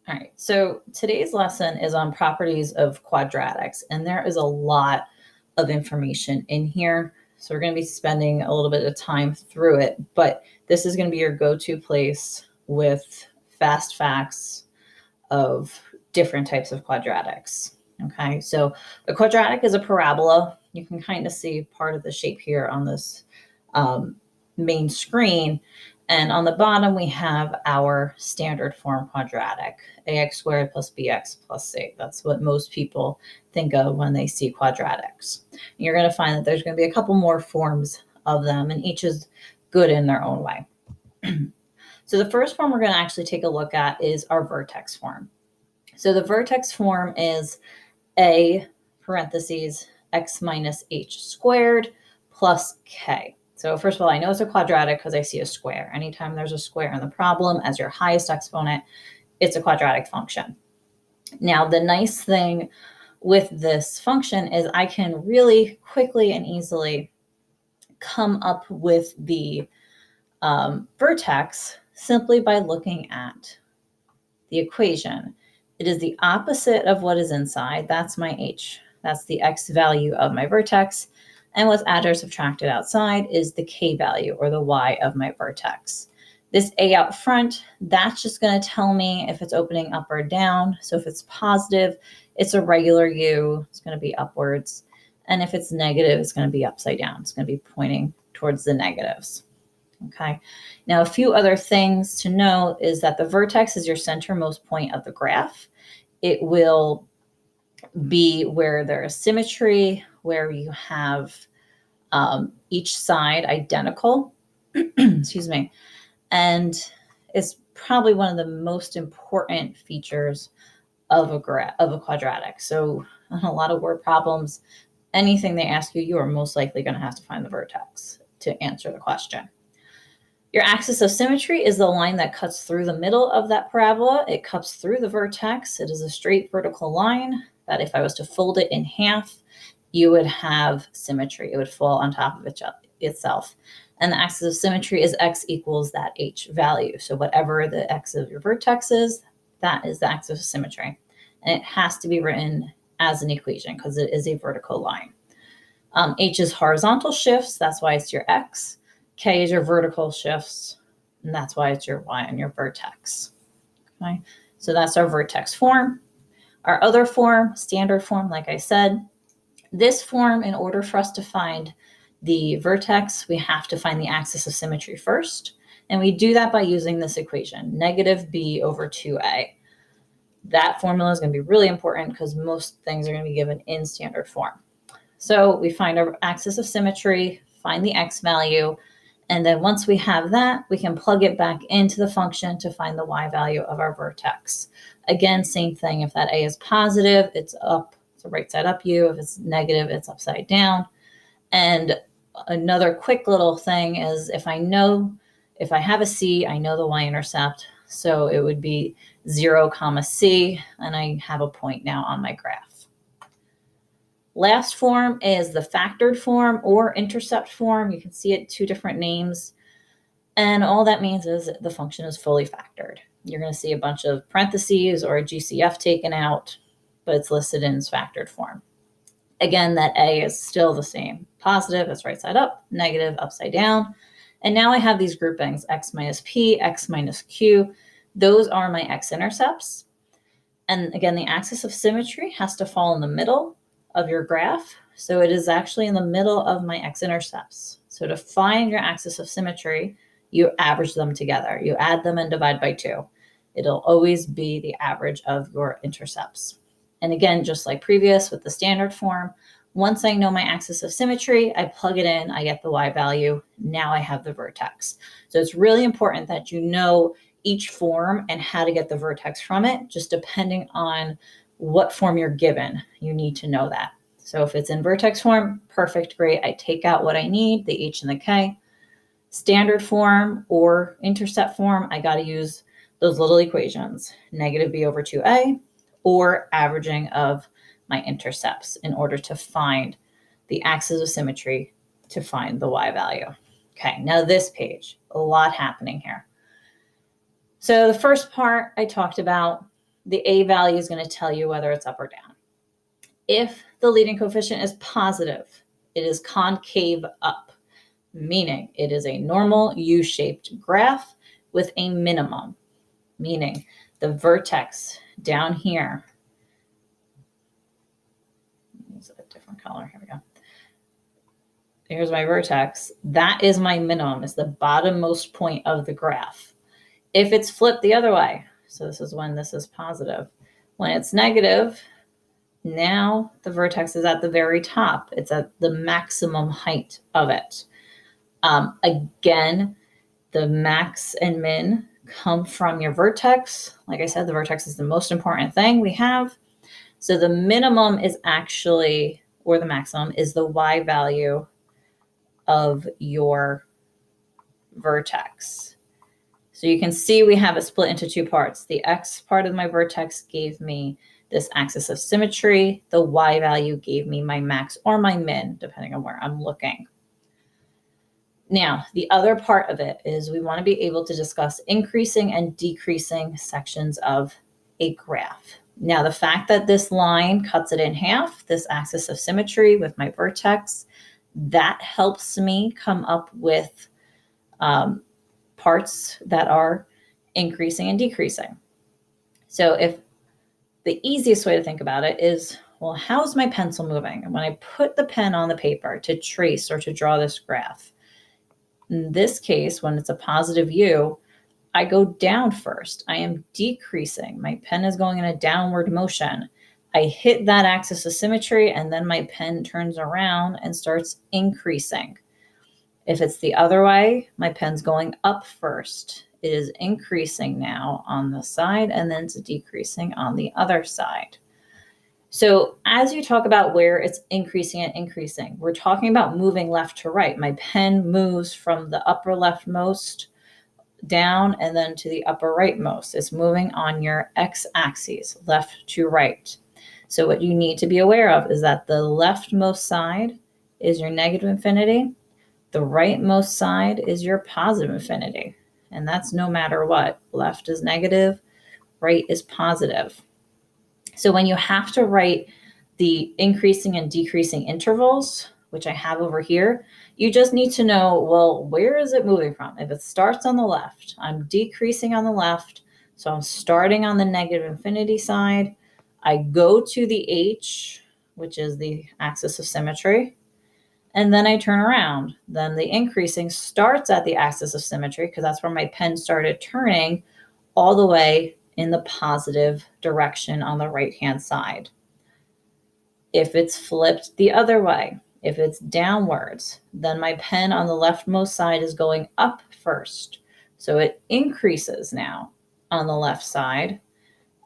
All right, so today's lesson is on properties of quadratics, and there is a lot of information in here. So we're going to be spending a little bit of time through it, but this is going to be your go-to place with fast facts of different types of quadratics. Okay, so a quadratic is a parabola. You can kind of see part of the shape here on this main screen. And on the bottom, we have our standard form quadratic, ax squared plus bx plus c. That's what most people think of when they see quadratics. And you're going to find that there's going to be a couple more forms of them, and each is good in their own way. So the first form we're going to actually take a look at is our vertex form. So the vertex form is a parentheses x minus h squared plus k. So first of all, I know it's a quadratic because I see a square. Anytime there's a square in the problem as your highest exponent, it's a quadratic function. Now, the nice thing with this function is I can really quickly and easily come up with the vertex simply by looking at the equation. It is the opposite of what is inside. That's my h. That's the x value of my vertex. And what's added or subtracted outside is the k value, or the y of my vertex. This a out front, that's just going to tell me if it's opening up or down. So if it's positive, it's a regular u. It's going to be upwards. And if it's negative, it's going to be upside down. It's going to be pointing towards the negatives. Okay. Now, a few other things to know is that the vertex is your centermost point of the graph. It will be where there is symmetry, where you have each side identical, excuse me, and it's probably one of the most important features of a quadratic. So on a lot of word problems, anything they ask you, you are most likely going to have to find the vertex to answer the question. Your axis of symmetry is the line that cuts through the middle of that parabola. It cuts through the vertex. It is a straight vertical line that if I was to fold it in half, you would have symmetry. It would fall on top of itself. And the axis of symmetry is x equals that h value. So whatever the x of your vertex is, that is the axis of symmetry. And it has to be written as an equation because it is a vertical line. H is horizontal shifts. That's why it's your x. K is your vertical shifts, and that's why it's your y on your vertex. Okay, so that's our vertex form. Our other form, standard form, like I said, this form, in order for us to find the vertex, we have to find the axis of symmetry first, and we do that by using this equation, negative b over 2a. That formula is going to be really important because most things are going to be given in standard form. So we find our axis of symmetry, find the x value, and then once we have that, we can plug it back into the function to find the y value of our vertex. Again, same thing. If that a is positive, it's up, it's a right side up u. If it's negative, it's upside down. And another quick little thing is if I have a c, I know the y-intercept. So it would be 0, c, and I have a point now on my graph. Last form is the factored form or intercept form. You can see it two different names. And all that means is the function is fully factored. You're going to see a bunch of parentheses or a GCF taken out, but it's listed in its factored form. Again, that a is still the same. Positive, it's right side up, negative, upside down. And now I have these groupings, x minus p, x minus q. Those are my x-intercepts. And again, the axis of symmetry has to fall in the middle of your graph. So it is actually in the middle of my x-intercepts. So to find your axis of symmetry, you average them together. You add them and divide by 2. It'll always be the average of your intercepts. And again, just like previous with the standard form, once I know my axis of symmetry, I plug it in, I get the y value. Now I have the vertex. So it's really important that you know each form and how to get the vertex from it, just depending on what form you're given, you need to know that. So if it's in vertex form, perfect, great. I take out what I need, the h and the k. Standard form or intercept form, I got to use those little equations, negative b over 2a, or averaging of my intercepts in order to find the axis of symmetry to find the y value. Okay, now this page, a lot happening here. So the first part I talked about the A value is going to tell you whether it's up or down. If the leading coefficient is positive, it is concave up, meaning it is a normal U-shaped graph with a minimum, meaning the vertex down here, use a different color, here we go. Here's my vertex. That is my minimum. It's the bottommost point of the graph. If it's flipped the other way, so this is when this is positive. When it's negative, now the vertex is at the very top. It's at the maximum height of it. Again, the max and min come from your vertex. Like I said, the vertex is the most important thing we have. So the minimum is actually, or the maximum, is the y value of your vertex. So you can see we have it split into two parts. The x part of my vertex gave me this axis of symmetry. The y value gave me my max or my min, depending on where I'm looking. Now, the other part of it is we want to be able to discuss increasing and decreasing sections of a graph. Now, the fact that this line cuts it in half, this axis of symmetry with my vertex, that helps me come up with parts that are increasing and decreasing. So if the easiest way to think about it is, well, how's my pencil moving? And when I put the pen on the paper to trace or to draw this graph, in this case, when it's a positive U, I go down first. I am decreasing. My pen is going in a downward motion. I hit that axis of symmetry, and then my pen turns around and starts increasing. If it's the other way, my pen's going up first. It is increasing now on the side, and then it's decreasing on the other side. So as you talk about where it's increasing and increasing, we're talking about moving left to right. My pen moves from the upper leftmost down and then to the upper rightmost. It's moving on your x-axis, left to right. So what you need to be aware of is that the leftmost side is your negative infinity. The rightmost side is your positive infinity. And that's no matter what. Left is negative, right is positive. So when you have to write the increasing and decreasing intervals, which I have over here, you just need to know, well, where is it moving from? If it starts on the left, I'm decreasing on the left. So I'm starting on the negative infinity side. I go to the h, which is the axis of symmetry, and then I turn around. Then the increasing starts at the axis of symmetry because that's where my pen started turning all the way in the positive direction on the right-hand side. If it's flipped the other way, if it's downwards, then my pen on the leftmost side is going up first. So it increases now on the left side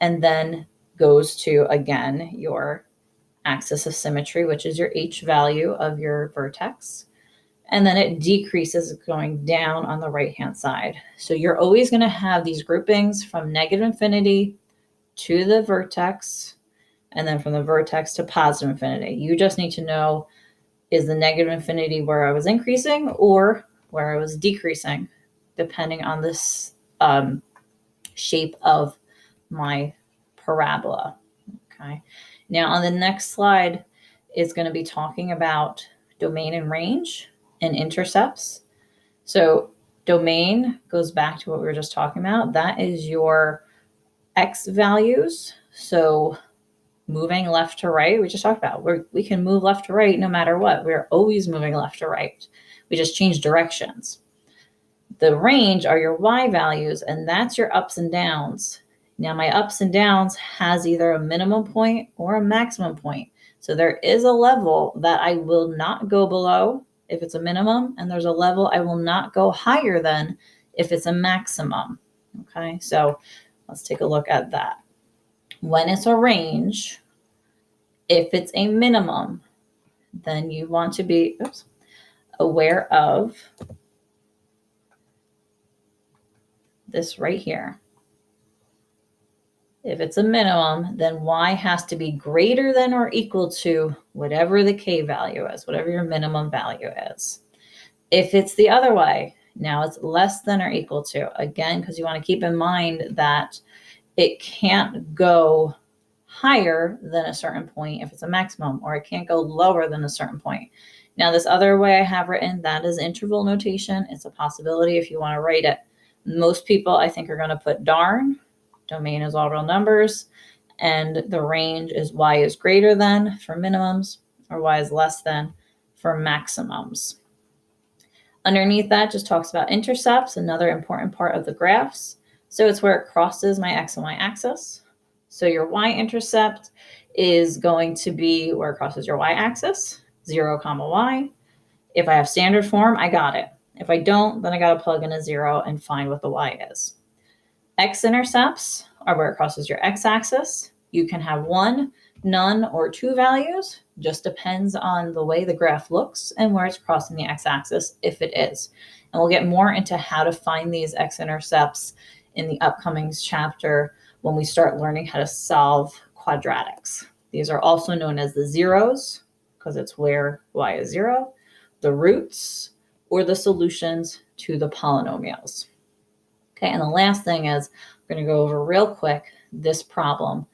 and then goes to, again, your axis of symmetry, which is your h value of your vertex. And then it decreases going down on the right-hand side. So you're always going to have these groupings from negative infinity to the vertex, and then from the vertex to positive infinity. You just need to know, is the negative infinity where I was increasing or where I was decreasing, depending on this shape of my parabola. Okay. Now on the next slide, it's going to be talking about domain and range and intercepts. So domain goes back to what we were just talking about. That is your x values. So moving left to right, we just talked about, we can move left to right no matter what. We're always moving left to right. We just change directions. The range are your y values, and that's your ups and downs. Now my ups and downs has either a minimum point or a maximum point. So there is a level that I will not go below if it's a minimum, and there's a level I will not go higher than if it's a maximum. Okay, so let's take a look at that. When it's a range, if it's a minimum, then you want to be aware of this right here. If it's a minimum, then y has to be greater than or equal to whatever the k value is, whatever your minimum value is. If it's the other way, now it's less than or equal to, again, because you want to keep in mind that it can't go higher than a certain point if it's a maximum, or it can't go lower than a certain point. Now, this other way I have written, that is interval notation. It's a possibility if you want to write it. Most people, I think, are going to put darn. Domain is all real numbers, and the range is y is greater than for minimums, or y is less than for maximums. Underneath that just talks about intercepts, another important part of the graphs. So it's where it crosses my x and y axis. So your y-intercept is going to be where it crosses your y-axis, 0, y. If I have standard form, I got it. If I don't, then I got to plug in a 0 and find what the y is. X-intercepts are where it crosses your x-axis. You can have 1, none, or 2 values. Just depends on the way the graph looks and where it's crossing the x-axis, if it is. And we'll get more into how to find these x-intercepts in the upcoming chapter when we start learning how to solve quadratics. These are also known as the zeros, because it's where y is 0, the roots, or the solutions to the polynomials. Okay, and the last thing is we're going to go over real quick this problem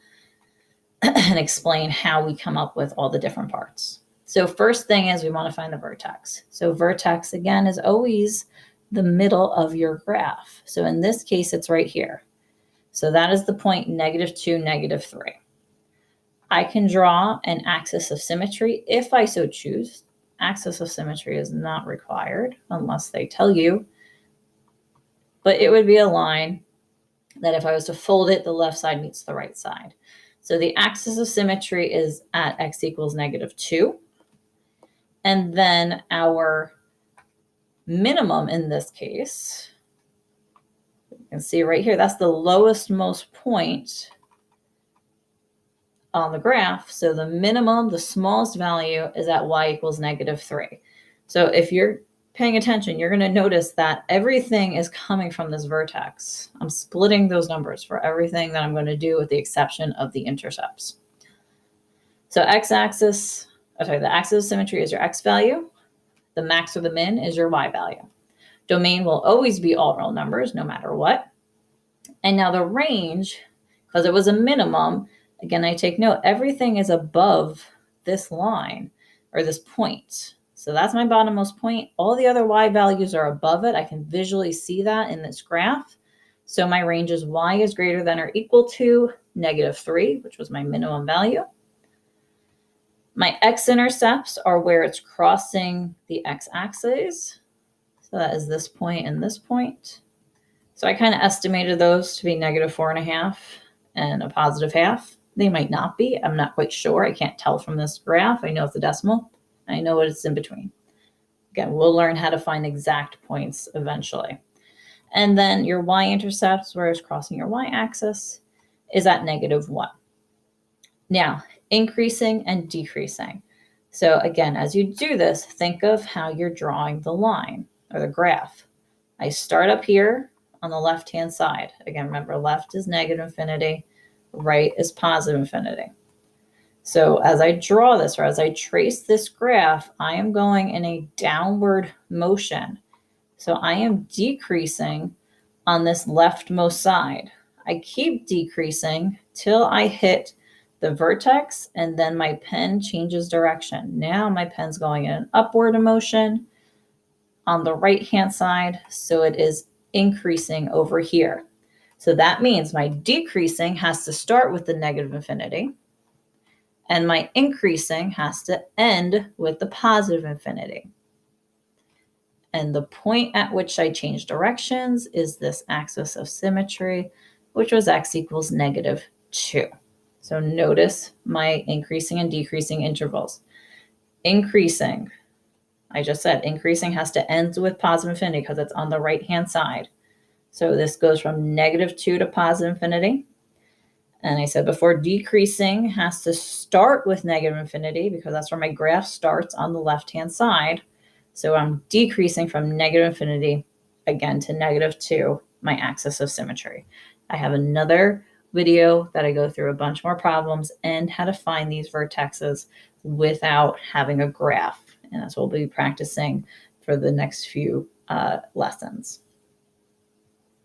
and explain how we come up with all the different parts. So first thing is we want to find the vertex. So vertex, again, is always the middle of your graph. So in this case, it's right here. So that is the point -2, -3. I can draw an axis of symmetry if I so choose. Axis of symmetry is not required unless they tell you. But it would be a line that if I was to fold it, the left side meets the right side. So the axis of symmetry is at x equals -2. And then our minimum in this case, you can see right here, that's the lowest most point on the graph. So the minimum, the smallest value is at y equals -3. So if you're paying attention, you're going to notice that everything is coming from this vertex. I'm splitting those numbers for everything that I'm going to do with the exception of the intercepts. So the axis of symmetry is your x value. The max or the min is your y value. Domain will always be all real numbers no matter what. And now the range, because it was a minimum, again, I take note, everything is above this line or this point. So that's my bottommost point. All the other y values are above it. I can visually see that in this graph. So my range is y is greater than or equal to -3, which was my minimum value. My x-intercepts are where it's crossing the x-axis. So that is this point and this point. So I kind of estimated those to be -4.5 and a +0.5. They might not be. I'm not quite sure. I can't tell from this graph. I know it's a decimal. I know what it's in between. Again, we'll learn how to find exact points eventually. And then your y-intercepts, where it's crossing your y-axis, is at -1. Now, increasing and decreasing. So again, as you do this, think of how you're drawing the line or the graph. I start up here on the left-hand side. Again, remember, left is -infinity, right is +infinity. So as I draw this, or as I trace this graph, I am going in a downward motion. So I am decreasing on this leftmost side. I keep decreasing till I hit the vertex, and then my pen changes direction. Now my pen's going in an upward motion on the right-hand side, so it is increasing over here. So that means my decreasing has to start with the -infinity, and my increasing has to end with the +infinity. And the point at which I change directions is this axis of symmetry, which was x equals -2. So notice my increasing and decreasing intervals. Increasing, I just said increasing has to end with +infinity because it's on the right-hand side. So this goes from -2 to +infinity. And I said before, decreasing has to start with -infinity because that's where my graph starts on the left-hand side. So I'm decreasing from -infinity again to -2, my axis of symmetry. I have another video that I go through a bunch more problems and how to find these vertexes without having a graph. And that's what we'll be practicing for the next few lessons.